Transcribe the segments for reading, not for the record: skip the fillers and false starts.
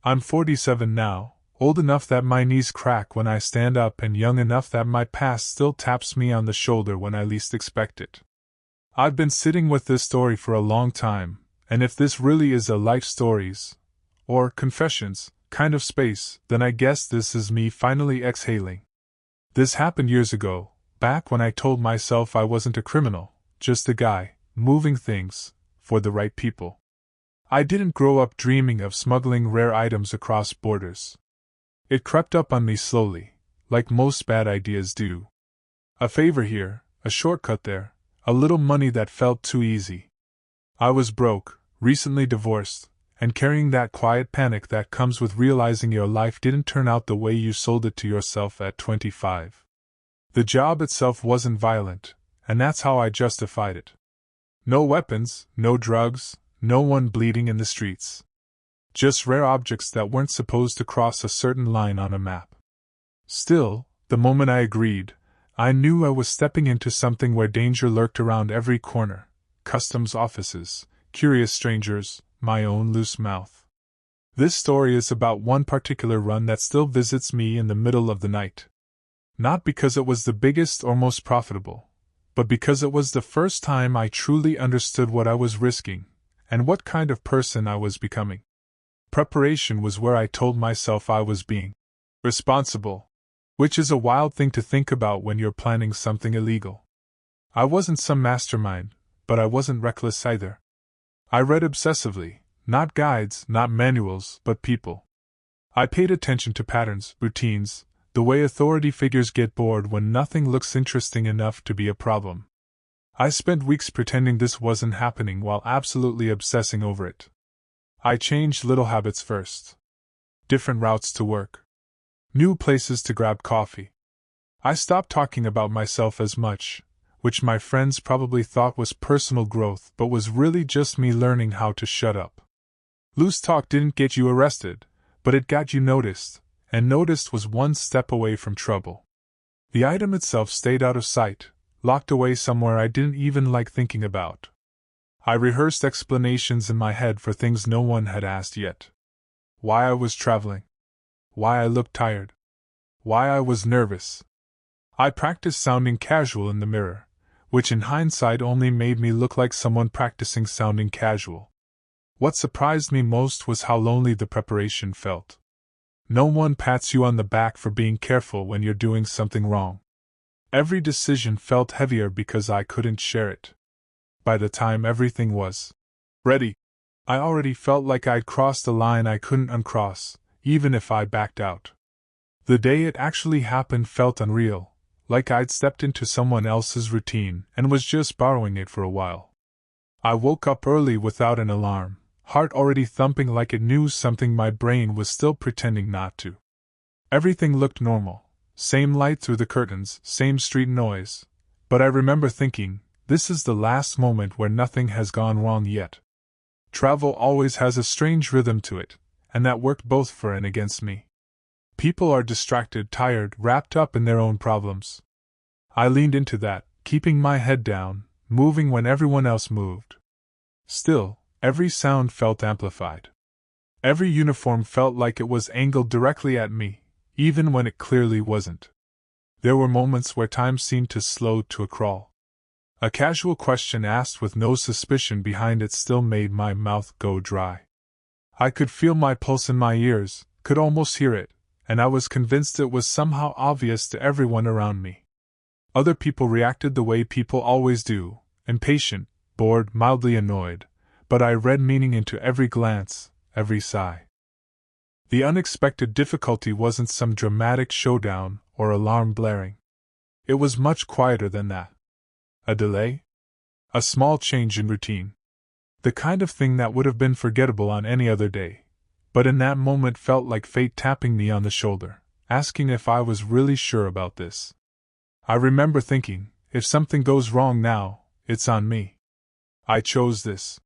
I'm 47 now, old enough that my knees crack when I stand up and young enough that my past still taps me on the shoulder when I least expect it. I've been sitting with this story for a long time, and if this really is a life stories, or confessions, kind of space, then I guess this is me finally exhaling. This happened years ago, back when I told myself I wasn't a criminal, just a guy, moving things, for the right people. I didn't grow up dreaming of smuggling rare items across borders. It crept up on me slowly, like most bad ideas do. A favor here, a shortcut there, a little money that felt too easy. I was broke, recently divorced, and carrying that quiet panic that comes with realizing your life didn't turn out the way you sold it to yourself at 25. The job itself wasn't violent, and that's how I justified it. No weapons, no drugs, no one bleeding in the streets. Just rare objects that weren't supposed to cross a certain line on a map. Still, the moment I agreed, I knew I was stepping into something where danger lurked around every corner: customs offices, curious strangers, my own loose mouth. This story is about one particular run that still visits me in the middle of the night. Not because it was the biggest or most profitable, but because it was the first time I truly understood what I was risking, and what kind of person I was becoming. Preparation was where I told myself I was being responsible, which is a wild thing to think about when you're planning something illegal. I wasn't some mastermind, but I wasn't reckless either. I read obsessively, not guides, not manuals, but people. I paid attention to patterns, routines, the way authority figures get bored when nothing looks interesting enough to be a problem. I spent weeks pretending this wasn't happening while absolutely obsessing over it. I changed little habits first. Different routes to work. New places to grab coffee. I stopped talking about myself as much, which my friends probably thought was personal growth but was really just me learning how to shut up. Loose talk didn't get you arrested, but it got you noticed, and noticed was one step away from trouble. The item itself stayed out of sight, locked away somewhere I didn't even like thinking about. I rehearsed explanations in my head for things no one had asked yet. Why I was traveling. Why I looked tired. Why I was nervous. I practiced sounding casual in the mirror, which in hindsight only made me look like someone practicing sounding casual. What surprised me most was how lonely the preparation felt. No one pats you on the back for being careful when you're doing something wrong. Every decision felt heavier because I couldn't share it. By the time everything was ready, I already felt like I'd crossed a line I couldn't uncross, even if I backed out. The day it actually happened felt unreal, like I'd stepped into someone else's routine and was just borrowing it for a while. I woke up early without an alarm, heart already thumping like it knew something my brain was still pretending not to. Everything looked normal, same light through the curtains, same street noise, but I remember thinking, this is the last moment where nothing has gone wrong yet. Travel always has a strange rhythm to it, and that worked both for and against me. People are distracted, tired, wrapped up in their own problems. I leaned into that, keeping my head down, moving when everyone else moved. Still, every sound felt amplified. Every uniform felt like it was angled directly at me, even when it clearly wasn't. There were moments where time seemed to slow to a crawl. A casual question asked with no suspicion behind it still made my mouth go dry. I could feel my pulse in my ears, could almost hear it, and I was convinced it was somehow obvious to everyone around me. Other people reacted the way people always do, impatient, bored, mildly annoyed, but I read meaning into every glance, every sigh. The unexpected difficulty wasn't some dramatic showdown or alarm blaring. It was much quieter than that. A delay? A small change in routine. The kind of thing that would have been forgettable on any other day, but in that moment felt like fate tapping me on the shoulder, asking if I was really sure about this. I remember thinking, if something goes wrong now, it's on me. I chose this.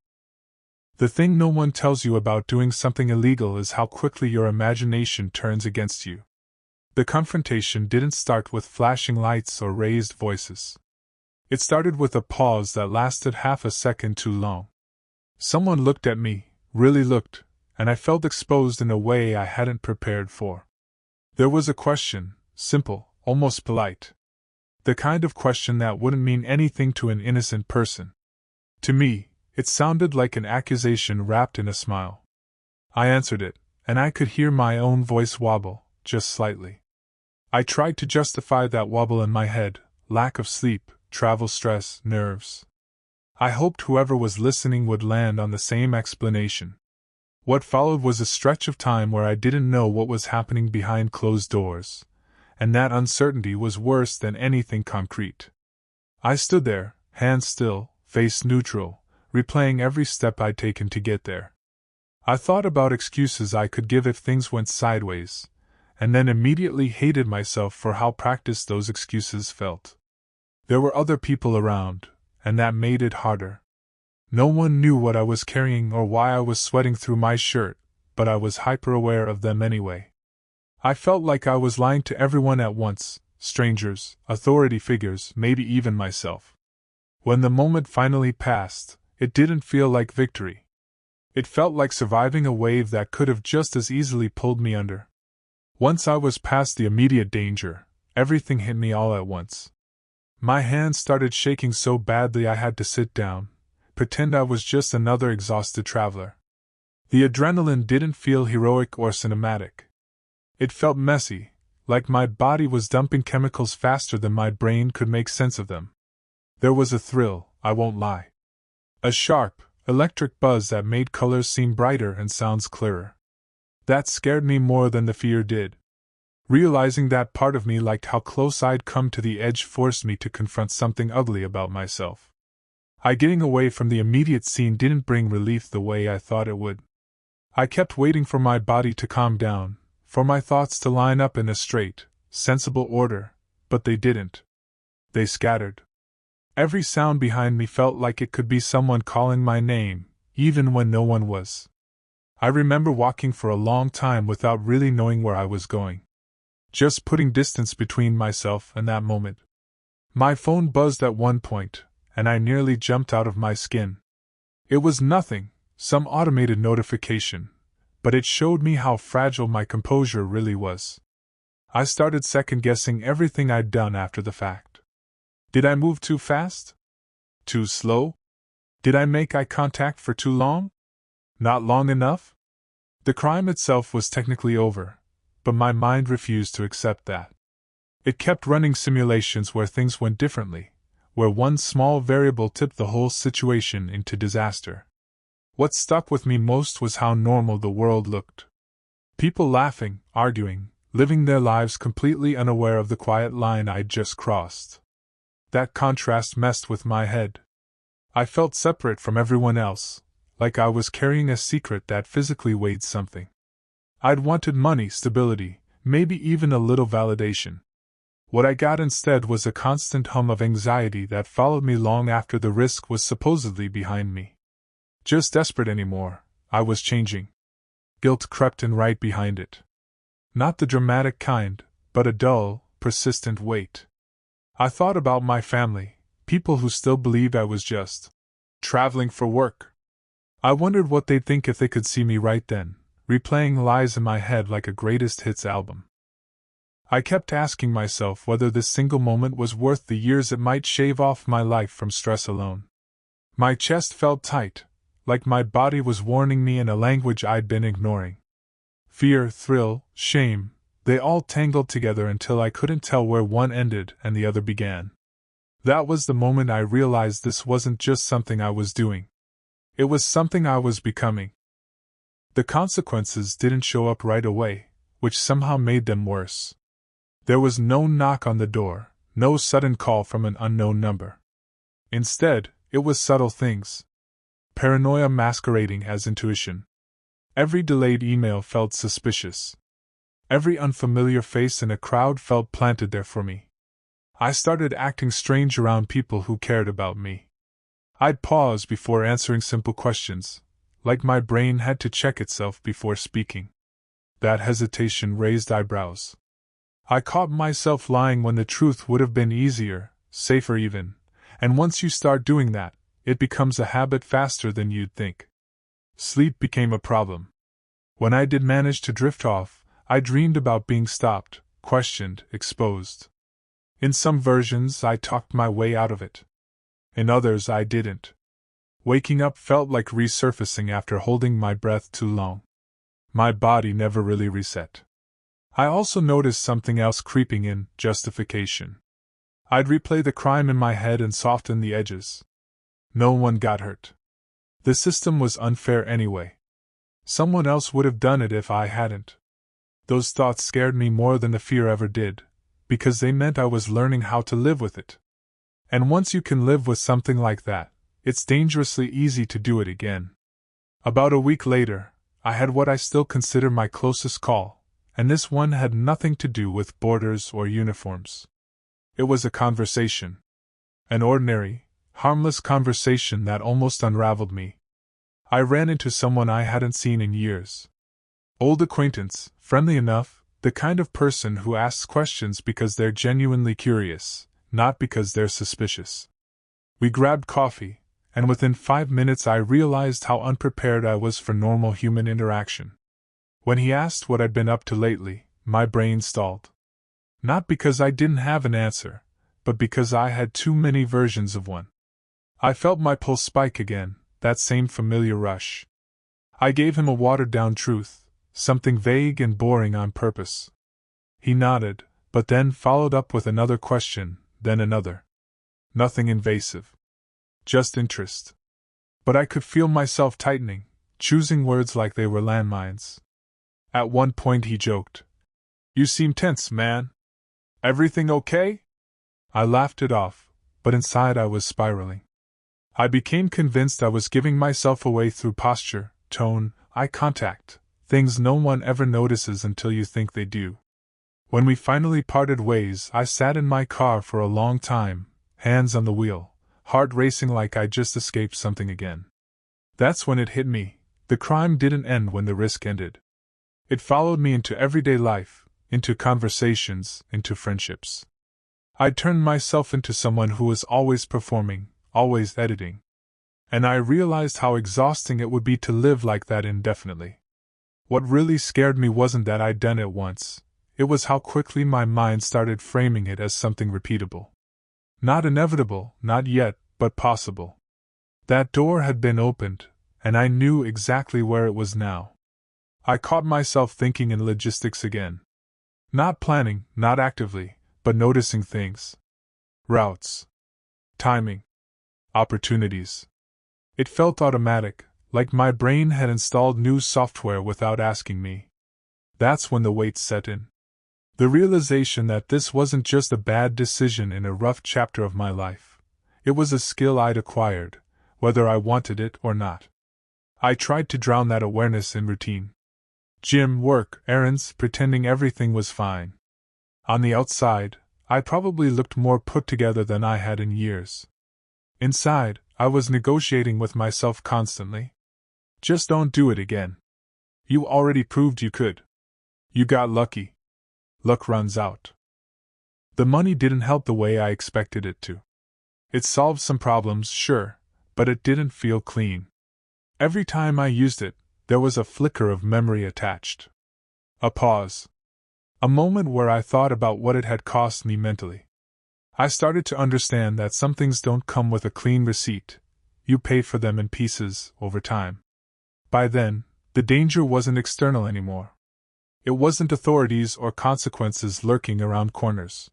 The thing no one tells you about doing something illegal is how quickly your imagination turns against you. The confrontation didn't start with flashing lights or raised voices. It started with a pause that lasted half a second too long. Someone looked at me, really looked, and I felt exposed in a way I hadn't prepared for. There was a question, simple, almost polite. The kind of question that wouldn't mean anything to an innocent person. To me, it sounded like an accusation wrapped in a smile. I answered it, and I could hear my own voice wobble, just slightly. I tried to justify that wobble in my head: lack of sleep, travel stress, nerves. I hoped whoever was listening would land on the same explanation. What followed was a stretch of time where I didn't know what was happening behind closed doors, and that uncertainty was worse than anything concrete. I stood there, hands still, face neutral, replaying every step I'd taken to get there. I thought about excuses I could give if things went sideways, and then immediately hated myself for how practiced those excuses felt. There were other people around, and that made it harder. No one knew what I was carrying or why I was sweating through my shirt, but I was hyper-aware of them anyway. I felt like I was lying to everyone at once: strangers, authority figures, maybe even myself. When the moment finally passed, it didn't feel like victory. It felt like surviving a wave that could have just as easily pulled me under. Once I was past the immediate danger, everything hit me all at once. My hands started shaking so badly I had to sit down, pretend I was just another exhausted traveler. The adrenaline didn't feel heroic or cinematic. It felt messy, like my body was dumping chemicals faster than my brain could make sense of them. There was a thrill, I won't lie. A sharp, electric buzz that made colors seem brighter and sounds clearer. That scared me more than the fear did. Realizing that part of me liked how close I'd come to the edge forced me to confront something ugly about myself. Getting away from the immediate scene didn't bring relief the way I thought it would. I kept waiting for my body to calm down, for my thoughts to line up in a straight, sensible order, but they didn't. They scattered. Every sound behind me felt like it could be someone calling my name, even when no one was. I remember walking for a long time without really knowing where I was going. Just putting distance between myself and that moment. My phone buzzed at one point, and I nearly jumped out of my skin. It was nothing, some automated notification, but it showed me how fragile my composure really was. I started second-guessing everything I'd done after the fact. Did I move too fast? Too slow? Did I make eye contact for too long? Not long enough? The crime itself was technically over, but my mind refused to accept that. It kept running simulations where things went differently, where one small variable tipped the whole situation into disaster. What stuck with me most was how normal the world looked. People laughing, arguing, living their lives completely unaware of the quiet line I'd just crossed. That contrast messed with my head. I felt separate from everyone else, like I was carrying a secret that physically weighed something. I'd wanted money, stability, maybe even a little validation. What I got instead was a constant hum of anxiety that followed me long after the risk was supposedly behind me. Just desperate anymore, I was changing. Guilt crept in right behind it. Not the dramatic kind, but a dull, persistent weight. I thought about my family, people who still believed I was just traveling for work. I wondered what they'd think if they could see me right then, replaying lies in my head like a greatest hits album. I kept asking myself whether this single moment was worth the years it might shave off my life from stress alone. My chest felt tight, like my body was warning me in a language I'd been ignoring. Fear, thrill, shame, they all tangled together until I couldn't tell where one ended and the other began. That was the moment I realized this wasn't just something I was doing. It was something I was becoming. The consequences didn't show up right away, which somehow made them worse. There was no knock on the door, no sudden call from an unknown number. Instead, it was subtle things. Paranoia masquerading as intuition. Every delayed email felt suspicious. Every unfamiliar face in a crowd felt planted there for me. I started acting strange around people who cared about me. I'd pause before answering simple questions, like my brain had to check itself before speaking. That hesitation raised eyebrows. I caught myself lying when the truth would have been easier, safer even, and once you start doing that, it becomes a habit faster than you'd think. Sleep became a problem. When I did manage to drift off, I dreamed about being stopped, questioned, exposed. In some versions, I talked my way out of it. In others, I didn't. Waking up felt like resurfacing after holding my breath too long. My body never really reset. I also noticed something else creeping in: justification. I'd replay the crime in my head and soften the edges. No one got hurt. The system was unfair anyway. Someone else would have done it if I hadn't. Those thoughts scared me more than the fear ever did, because they meant I was learning how to live with it. And once you can live with something like that, it's dangerously easy to do it again. About a week later, I had what I still consider my closest call, and this one had nothing to do with borders or uniforms. It was a conversation. An ordinary, harmless conversation that almost unraveled me. I ran into someone I hadn't seen in years. Old acquaintance, friendly enough, the kind of person who asks questions because they're genuinely curious, not because they're suspicious. We grabbed coffee, and within 5 minutes I realized how unprepared I was for normal human interaction. When he asked what I'd been up to lately, my brain stalled. Not because I didn't have an answer, but because I had too many versions of one. I felt my pulse spike again, that same familiar rush. I gave him a watered-down truth, something vague and boring on purpose. He nodded, but then followed up with another question, then another. Nothing invasive. Just interest. But I could feel myself tightening, choosing words like they were landmines. At one point he joked, "You seem tense, man. Everything okay?" I laughed it off, but inside I was spiraling. I became convinced I was giving myself away through posture, tone, eye contact, things no one ever notices until you think they do. When we finally parted ways, I sat in my car for a long time, hands on the wheel, heart racing like I'd just escaped something again. That's when it hit me: the crime didn't end when the risk ended. It followed me into everyday life, into conversations, into friendships. I'd turned myself into someone who was always performing, always editing. And I realized how exhausting it would be to live like that indefinitely. What really scared me wasn't that I'd done it once, it was how quickly my mind started framing it as something repeatable. Not inevitable, not yet, but possible. That door had been opened, and I knew exactly where it was now. I caught myself thinking in logistics again. Not planning, not actively, but noticing things. Routes. Timing. Opportunities. It felt automatic, like my brain had installed new software without asking me. That's when the weight set in. The realization that this wasn't just a bad decision in a rough chapter of my life. It was a skill I'd acquired, whether I wanted it or not. I tried to drown that awareness in routine. Gym, work, errands, pretending everything was fine. On the outside, I probably looked more put together than I had in years. Inside, I was negotiating with myself constantly. Just don't do it again. You already proved you could. You got lucky. Luck runs out. The money didn't help the way I expected it to. It solved some problems, sure, but it didn't feel clean. Every time I used it, there was a flicker of memory attached. A pause. A moment where I thought about what it had cost me mentally. I started to understand that some things don't come with a clean receipt. You pay for them in pieces, over time. By then, the danger wasn't external anymore. It wasn't authorities or consequences lurking around corners.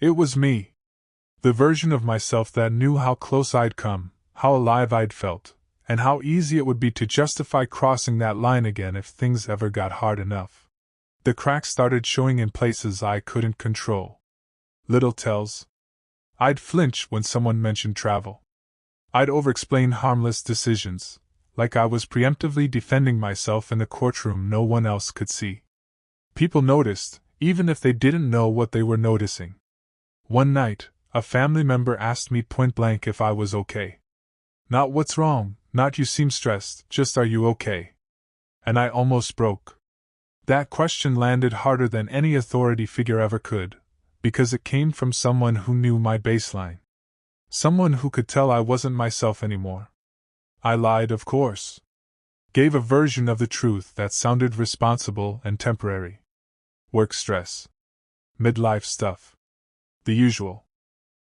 It was me. The version of myself that knew how close I'd come, how alive I'd felt, and how easy it would be to justify crossing that line again if things ever got hard enough. The cracks started showing in places I couldn't control. Little tells. I'd flinch when someone mentioned travel. I'd overexplain harmless decisions, like I was preemptively defending myself in a courtroom no one else could see. People noticed, even if they didn't know what they were noticing. One night, a family member asked me point-blank if I was okay. Not what's wrong, not you seem stressed, just are you okay? And I almost broke. That question landed harder than any authority figure ever could, because it came from someone who knew my baseline. Someone who could tell I wasn't myself anymore. I lied, of course. Gave a version of the truth that sounded responsible and temporary. Work stress. Midlife stuff. The usual.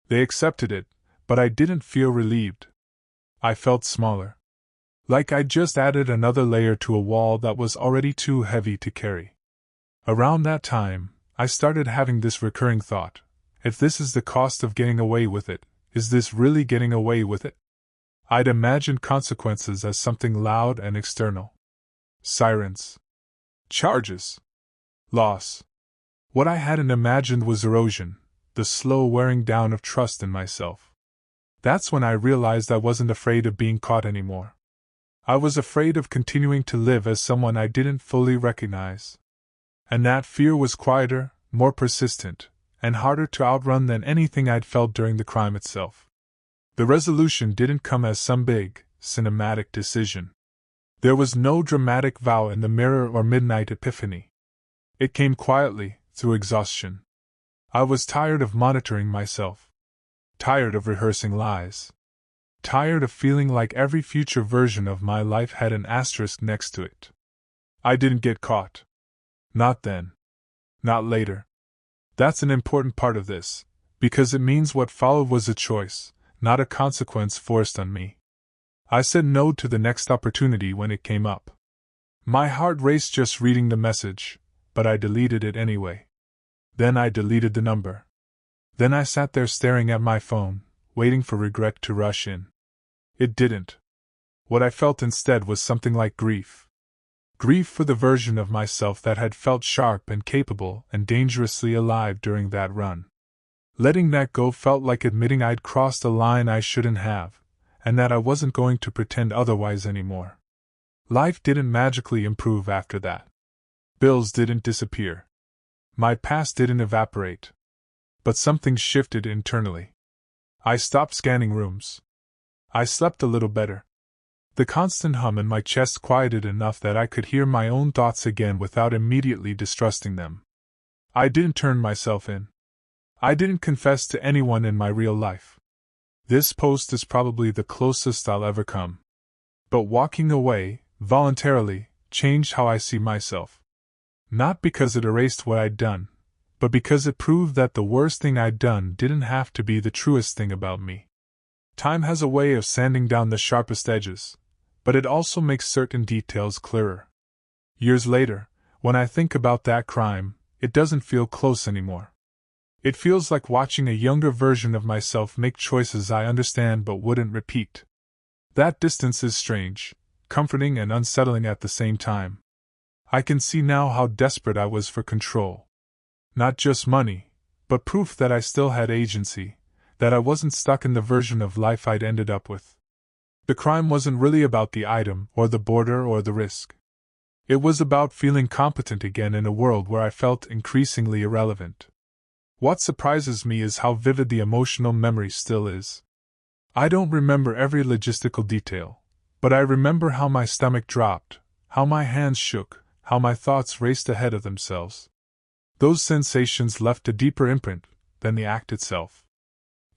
They accepted it, but I didn't feel relieved. I felt smaller. Like I'd just added another layer to a wall that was already too heavy to carry. Around that time, I started having this recurring thought: if this is the cost of getting away with it, is this really getting away with it? I'd imagined consequences as something loud and external. Sirens. Charges. Loss. What I hadn't imagined was erosion, the slow wearing down of trust in myself. That's when I realized I wasn't afraid of being caught anymore. I was afraid of continuing to live as someone I didn't fully recognize. And that fear was quieter, more persistent, and harder to outrun than anything I'd felt during the crime itself. The resolution didn't come as some big, cinematic decision. There was no dramatic vow in the mirror or midnight epiphany. It came quietly, through exhaustion. I was tired of monitoring myself. Tired of rehearsing lies. Tired of feeling like every future version of my life had an asterisk next to it. I didn't get caught. Not then. Not later. That's an important part of this, because it means what followed was a choice, not a consequence forced on me. I said no to the next opportunity when it came up. My heart raced just reading the message, but I deleted it anyway. Then I deleted the number. Then I sat there staring at my phone, waiting for regret to rush in. It didn't. What I felt instead was something like grief. Grief for the version of myself that had felt sharp and capable and dangerously alive during that run. Letting that go felt like admitting I'd crossed a line I shouldn't have, and that I wasn't going to pretend otherwise anymore. Life didn't magically improve after that. Bills didn't disappear. My past didn't evaporate. But something shifted internally. I stopped scanning rooms. I slept a little better. The constant hum in my chest quieted enough that I could hear my own thoughts again without immediately distrusting them. I didn't turn myself in. I didn't confess to anyone in my real life. This post is probably the closest I'll ever come. But walking away, voluntarily, changed how I see myself. Not because it erased what I'd done, but because it proved that the worst thing I'd done didn't have to be the truest thing about me. Time has a way of sanding down the sharpest edges, but it also makes certain details clearer. Years later, when I think about that crime, it doesn't feel close anymore. It feels like watching a younger version of myself make choices I understand but wouldn't repeat. That distance is strange, comforting and unsettling at the same time. I can see now how desperate I was for control. Not just money, but proof that I still had agency, that I wasn't stuck in the version of life I'd ended up with. The crime wasn't really about the item, or the border, or the risk. It was about feeling competent again in a world where I felt increasingly irrelevant. What surprises me is how vivid the emotional memory still is. I don't remember every logistical detail, but I remember how my stomach dropped, how my hands shook, how my thoughts raced ahead of themselves. Those sensations left a deeper imprint than the act itself.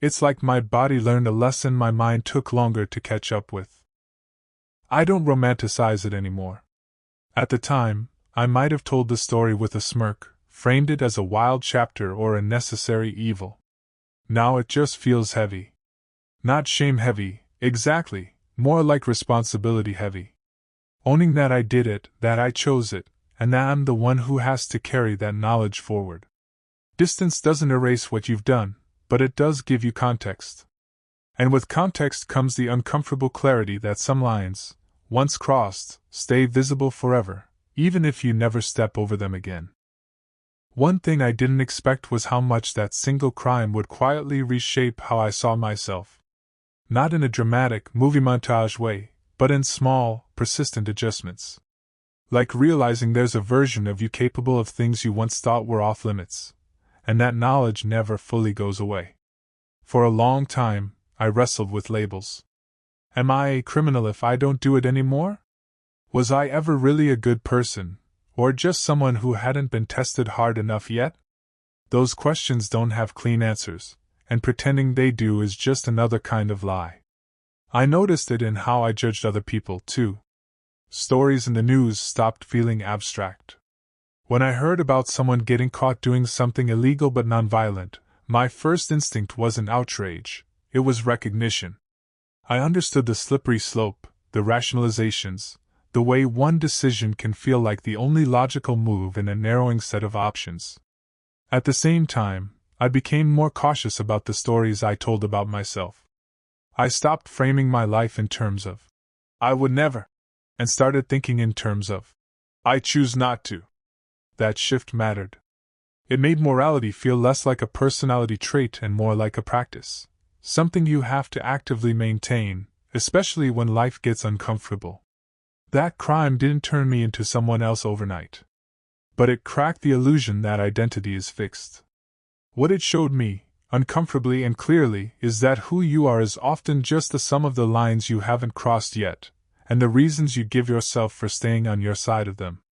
It's like my body learned a lesson my mind took longer to catch up with. I don't romanticize it anymore. At the time, I might have told the story with a smirk, framed it as a wild chapter or a necessary evil. Now it just feels heavy. Not shame heavy, exactly, more like responsibility heavy. Owning that I did it, that I chose it, and that I'm the one who has to carry that knowledge forward. Distance doesn't erase what you've done, but it does give you context. And with context comes the uncomfortable clarity that some lines, once crossed, stay visible forever, even if you never step over them again. One thing I didn't expect was how much that single crime would quietly reshape how I saw myself. Not in a dramatic, movie montage way, but in small, persistent adjustments. Like realizing there's a version of you capable of things you once thought were off limits, and that knowledge never fully goes away. For a long time, I wrestled with labels. Am I a criminal if I don't do it anymore? Was I ever really a good person, or just someone who hadn't been tested hard enough yet? Those questions don't have clean answers, and pretending they do is just another kind of lie. I noticed it in how I judged other people, too. Stories in the news stopped feeling abstract. When I heard about someone getting caught doing something illegal but nonviolent, my first instinct wasn't outrage, it was recognition. I understood the slippery slope, the rationalizations, the way one decision can feel like the only logical move in a narrowing set of options. At the same time, I became more cautious about the stories I told about myself. I stopped framing my life in terms of, I would never, and started thinking in terms of, I choose not to. That shift mattered. It made morality feel less like a personality trait and more like a practice, something you have to actively maintain, especially when life gets uncomfortable. That crime didn't turn me into someone else overnight. But it cracked the illusion that identity is fixed. What it showed me, uncomfortably and clearly, is that who you are is often just the sum of the lines you haven't crossed yet, and the reasons you give yourself for staying on your side of them.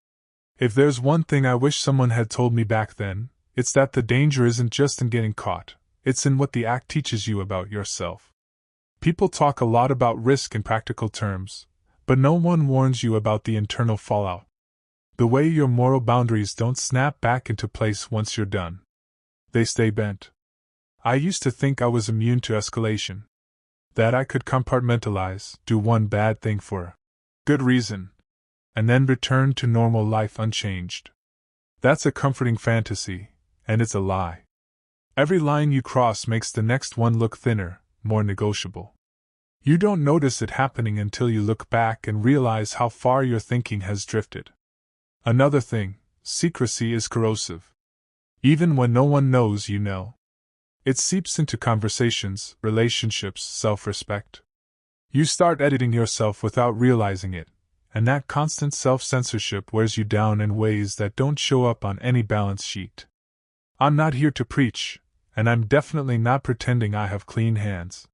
If there's one thing I wish someone had told me back then, it's that the danger isn't just in getting caught, it's in what the act teaches you about yourself. People talk a lot about risk in practical terms, but no one warns you about the internal fallout. The way your moral boundaries don't snap back into place once you're done. They stay bent. I used to think I was immune to escalation. That I could compartmentalize, do one bad thing for a good reason, and then return to normal life unchanged. That's a comforting fantasy, and it's a lie. Every line you cross makes the next one look thinner, more negotiable. You don't notice it happening until you look back and realize how far your thinking has drifted. Another thing, secrecy is corrosive. Even when no one knows you know. It seeps into conversations, relationships, self-respect. You start editing yourself without realizing it, and that constant self-censorship wears you down in ways that don't show up on any balance sheet. I'm not here to preach, and I'm definitely not pretending I have clean hands.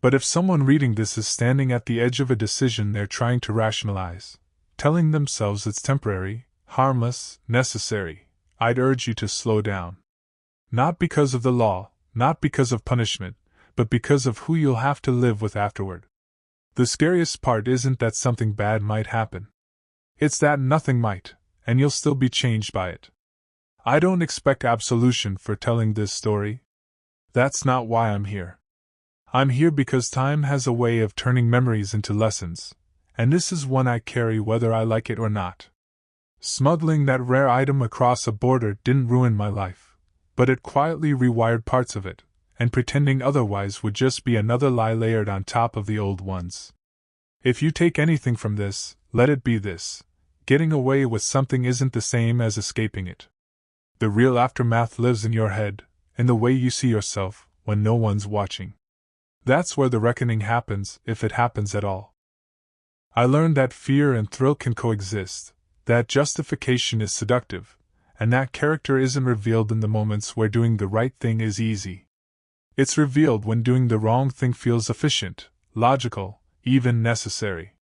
But if someone reading this is standing at the edge of a decision they're trying to rationalize, telling themselves it's temporary, harmless, necessary, I'd urge you to slow down. Not because of the law, not because of punishment, but because of who you'll have to live with afterward. The scariest part isn't that something bad might happen. It's that nothing might, and you'll still be changed by it. I don't expect absolution for telling this story. That's not why I'm here. I'm here because time has a way of turning memories into lessons, and this is one I carry whether I like it or not. Smuggling that rare item across a border didn't ruin my life, but it quietly rewired parts of it, and pretending otherwise would just be another lie layered on top of the old ones. If you take anything from this, let it be this: getting away with something isn't the same as escaping it. The real aftermath lives in your head, in the way you see yourself when no one's watching. That's where the reckoning happens, if it happens at all. I learned that fear and thrill can coexist, that justification is seductive, and that character isn't revealed in the moments where doing the right thing is easy. It's revealed when doing the wrong thing feels efficient, logical, even necessary.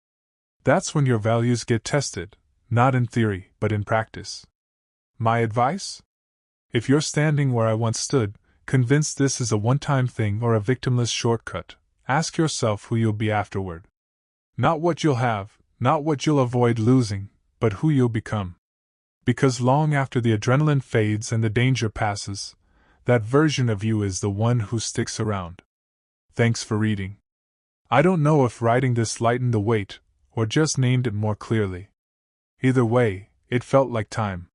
That's when your values get tested, not in theory, but in practice. My advice? If you're standing where I once stood, convinced this is a one-time thing or a victimless shortcut, ask yourself who you'll be afterward. Not what you'll have, not what you'll avoid losing, but who you'll become. Because long after the adrenaline fades and the danger passes, that version of you is the one who sticks around. Thanks for reading. I don't know if writing this lightened the weight, or just named it more clearly. Either way, it felt like time.